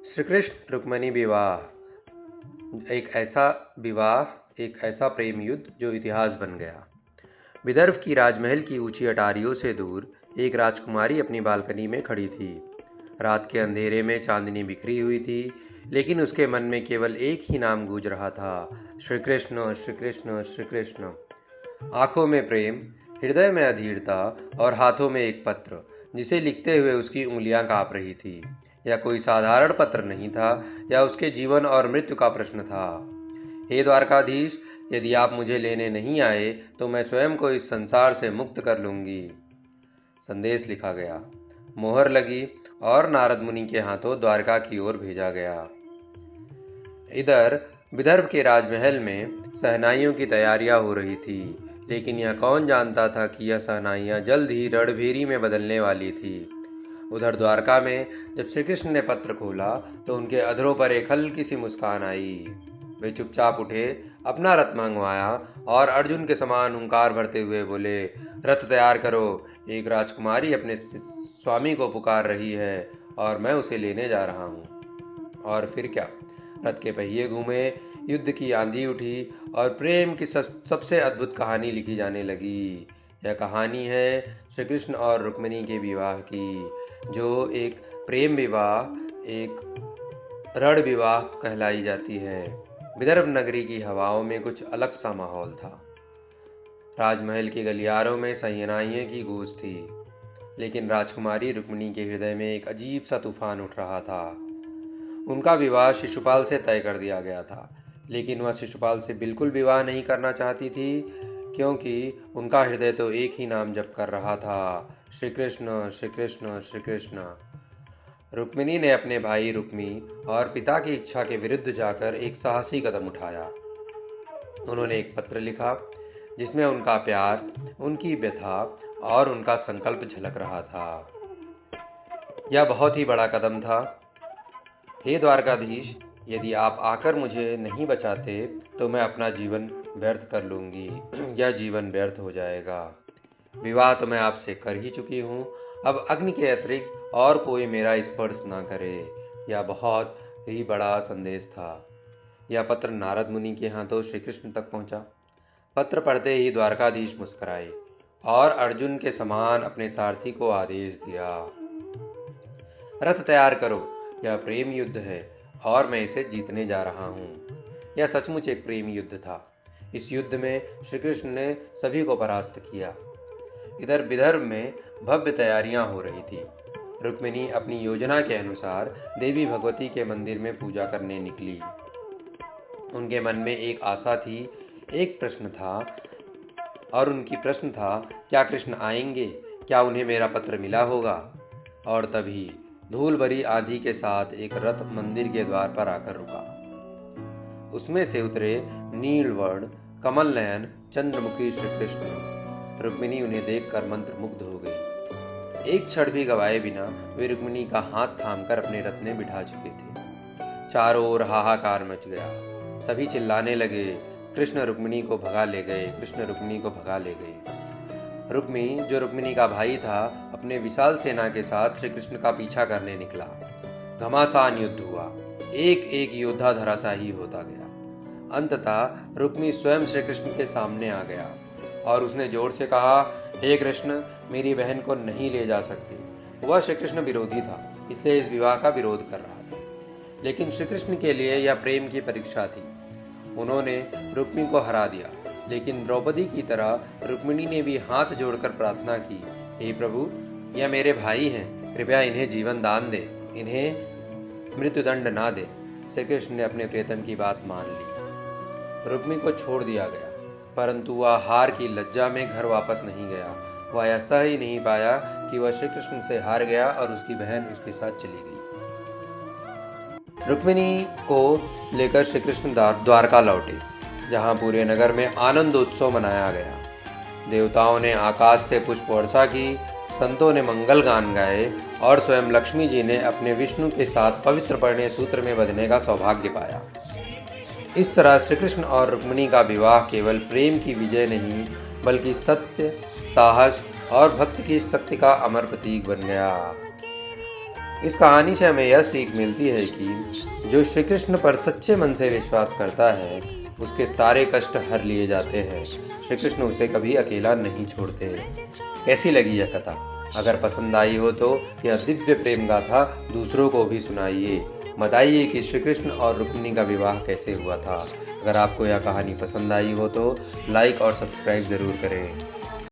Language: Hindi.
श्री कृष्ण रुक्मिणी एक ऐसा प्रेम युद्ध जो इतिहास बन गया। विदर्भ की राजमहल की ऊंची अटारियों से दूर एक राजकुमारी अपनी बालकनी में खड़ी थी। रात के अंधेरे में चांदनी बिखरी हुई थी, लेकिन उसके मन में केवल एक ही नाम गूंज रहा था, श्री कृष्ण श्री कृष्ण श्री कृष्ण। आंखों में प्रेम, हृदय में अधीरता और हाथों में एक पत्र जिसे लिखते हुए उसकी उंगलियां कांप रही थी। यह कोई साधारण पत्र नहीं था, यह उसके जीवन और मृत्यु का प्रश्न था। हे द्वारकाधीश, यदि आप मुझे लेने नहीं आए तो मैं स्वयं को इस संसार से मुक्त कर लूंगी। संदेश लिखा गया, मोहर लगी और नारद मुनि के हाथों द्वारका की ओर भेजा गया। इधर विदर्भ के राजमहल में शहनाइयों की तैयारियां हो रही थी, लेकिन यह कौन जानता था कि यह शहनाइयां जल्द ही रणभेरी में बदलने वाली थी। उधर द्वारका में जब श्री कृष्ण ने पत्र खोला तो उनके अधरों पर एक हल्की सी मुस्कान आई। वे चुपचाप उठे, अपना रथ मंगवाया और अर्जुन के समान हुंकार भरते हुए बोले, रथ तैयार करो, एक राजकुमारी अपने स्वामी को पुकार रही है और मैं उसे लेने जा रहा हूँ। और फिर क्या, रथ के पहिए घूमे, युद्ध की आंधी उठी और प्रेम की सबसे अद्भुत कहानी लिखी जाने लगी। यह कहानी है श्री कृष्ण और रुक्मिणी के विवाह की, जो एक प्रेम विवाह, एक रण विवाह कहलाई जाती है। विदर्भ नगरी की हवाओं में कुछ अलग सा माहौल था। राजमहल के गलियारों में शहनाइयों की गूंज थी, लेकिन राजकुमारी रुक्मिणी के हृदय में एक अजीब सा तूफान उठ रहा था। उनका विवाह शिशुपाल से तय कर दिया गया था, लेकिन वह शिशुपाल से बिल्कुल विवाह नहीं करना चाहती थी, क्योंकि उनका हृदय तो एक ही नाम जप कर रहा था, श्री कृष्ण श्री कृष्ण श्री कृष्ण। रुक्मिणी ने अपने भाई रुक्मी और पिता की इच्छा के विरुद्ध जाकर एक साहसी कदम उठाया। उन्होंने एक पत्र लिखा जिसमें उनका प्यार, उनकी व्यथा और उनका संकल्प झलक रहा था। यह बहुत ही बड़ा कदम था। हे द्वारकाधीश, यदि आप आकर मुझे नहीं बचाते तो मैं अपना जीवन व्यर्थ कर लूँगी। यह जीवन व्यर्थ हो जाएगा। विवाह तो मैं आपसे कर ही चुकी हूँ, अब अग्नि के अतिरिक्त और कोई मेरा स्पर्श ना करे। यह बहुत ही बड़ा संदेश था। यह पत्र नारद मुनि के हाथों श्री कृष्ण तक पहुँचा। पत्र पढ़ते ही द्वारकाधीश मुस्कुराए और अर्जुन के समान अपने सारथी को आदेश दिया, रथ तैयार करो, यह प्रेम युद्ध है और मैं इसे जीतने जा रहा हूँ। यह सचमुच एक प्रेम युद्ध था। इस युद्ध में श्री कृष्ण ने सभी को परास्त किया। इधर विदर्भ में भव्य तैयारियां हो रही थी। रुक्मिणी अपनी योजना के अनुसार देवी भगवती के मंदिर में पूजा करने निकली। उनके मन में एक आशा थी, एक प्रश्न था, और उनकी प्रश्न था, क्या कृष्ण आएंगे? क्या उन्हें मेरा पत्र मिला होगा? और तभी धूल भरी आंधी के साथ एक रथ मंदिर के द्वार पर आकर रुका। उसमें से उतरे नीलवर्ण कमल नयन चंद्रमुखी श्री कृष्ण। रुक्मिणी उन्हें देखकर मंत्रमुग्ध हो गई। एक क्षण भी गवाए बिना वे रुक्मिणी का हाथ थामकर अपने रथ में बिठा चुके थे। चारों ओर हाहाकार मच गया। सभी चिल्लाने लगे, कृष्ण रुक्मिणी को भगा ले गए, कृष्ण रुक्मिणी को भगा ले गए। रुक्मी, जो रुक्मिणी का भाई था, अपने विशाल सेना के साथ श्री कृष्ण का पीछा करने निकला। घमासान युद्ध हुआ। एक एक योद्धा धराशायी होता गया। अंततः रुक्मी स्वयं श्री कृष्ण के सामने आ गया और उसने जोर से कहा, हे कृष्ण, मेरी बहन को नहीं ले जा सकती। वह श्री कृष्ण विरोधी था, इसलिए इस विवाह का विरोध कर रहा था, लेकिन श्री कृष्ण के लिए यह प्रेम की परीक्षा थी। उन्होंने रुक्मी को हरा दिया, लेकिन द्रौपदी की तरह रुक्मिणी ने भी हाथ जोड़कर प्रार्थना की, हे प्रभु, यह मेरे भाई हैं, कृपया इन्हें जीवन दान दे, इन्हें मृत्युदंड ना दे। श्री कृष्ण ने अपने प्रियतम की बात मान ली। रुक्मी को छोड़ दिया गया, परंतु वह हार की लज्जा में घर वापस नहीं गया। वह यह सह ही नहीं पाया कि वह श्री कृष्ण से हार गया और उसकी बहन उसके साथ चली गई। रुक्मिणी को लेकर श्री कृष्ण द्वारका लौटे, जहां पूरे नगर में आनंदोत्सव मनाया गया। देवताओं ने आकाश से पुष्प वर्षा की, संतों ने मंगल गान गाए और स्वयं लक्ष्मी जी ने अपने विष्णु के साथ पवित्र परिणय सूत्र में बंधने का सौभाग्य पाया। इस तरह श्री कृष्ण और रुक्मिणी का विवाह केवल प्रेम की विजय नहीं, बल्कि सत्य, साहस और भक्ति की शक्ति का अमर प्रतीक बन गया। इस कहानी से हमें यह सीख मिलती है कि जो श्री कृष्ण पर सच्चे मन से विश्वास करता है उसके सारे कष्ट हर लिए जाते हैं। श्री कृष्ण उसे कभी अकेला नहीं छोड़ते। कैसी लगी यह कथा? अगर पसंद आई हो तो यह दिव्य प्रेम गाथा दूसरों को भी सुनाइए। बताइए कि श्री कृष्ण और रुक्मिणी का विवाह कैसे हुआ था। अगर आपको यह कहानी पसंद आई हो तो लाइक और सब्सक्राइब ज़रूर करें।